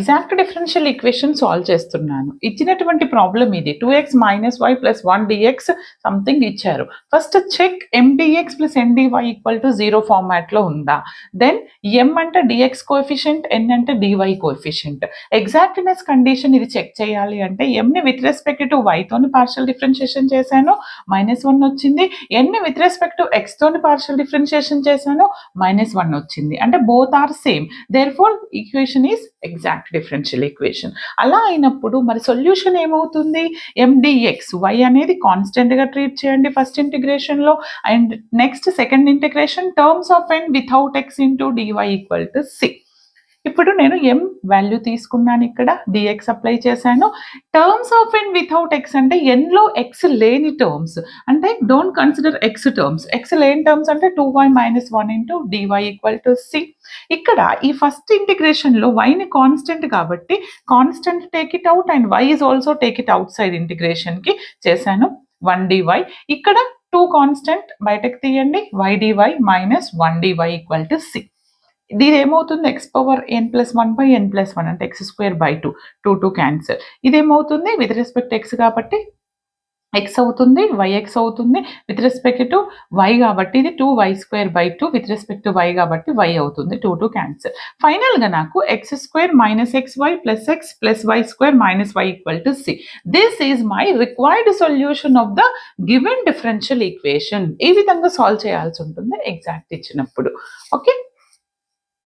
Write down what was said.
Exact differential equation solve చేస్తున్నాను. ఇచ్చినటువంటి problem ఇది 2x - y + 1 dx సంథింగ్ ఇచ్చారు. ఫస్ట్ చెక్ mdx + ndy = 0 ఫార్మాట్లో ఉందా. దెన్ m అంటే dx కోఎఫిషియంట్, n అంటే dy కోఎఫిషియంట్. ఎగ్జాక్ట్నెస్ కండిషన్ ఇది చెక్ చేయాలి అంటే mని విత్ రెస్పెక్ట్ టు y తోని పార్షియల్ డిఫరెన్షియేషన్ చేశాను, -1 వచ్చింది. nని విత్ రెస్పెక్ట్ టు x తోని పార్షియల్ డిఫరెన్షియేషన్ చేశాను, -1 వచ్చింది. అంటే both are same, therefore equation is exact differential equation. అలా అయినప్పుడు మరి సొల్యూషన్ ఏమవుతుంది? mdx y అనేది కాన్స్టెంట్ గా ట్రీట్ చేయండి ఫస్ట్ ఇంటిగ్రేషన్ లో, and next second integration terms of n without x into dy = c. ఇప్పుడు నేను m వాల్యూ తీసుకున్నాను, ఇక్కడ dx అప్లై చేశాను. Terms of n without x అంటే n లో x లేని టర్మ్స్, అంటే don't consider x terms. x లేని టర్మ్స్ అంటే 2y - 1 ఇంటూ dy = c. ఇక్కడ ఈ ఫస్ట్ ఇంటిగ్రేషన్ లో y ని కాన్స్టెంట్ కాబట్టి constant take it out and y is also take it out side integration కి చేశాను 1 dy. ఇక్కడ 2 కాన్స్టెంట్ బయటకు తీయండి, y dy - 1 dy = c. ఇది ఏమవుతుంది? x⁻n+1/n+1 అంటే x²/2, 2 క్యాన్సల్. ఇదేమవుతుంది? విత్ రెస్పెక్ట్ x కాబట్టి x అవుతుంది, yx అవుతుంది. విత్ రెస్పెక్ట్ టు y కాబట్టి ఇది 2y²/2, with respect to y కాబట్టి y అవుతుంది, 2 క్యాన్సల్. ఫైనల్ గా నాకు x² - xy + x + y² - y = c. This is my required solution of the given differential equation. ఈ విధంగా సాల్వ్ చేయాల్సి ఉంటుంది ఎగ్జాక్ట్ ఇచ్చినప్పుడు. ఓకే.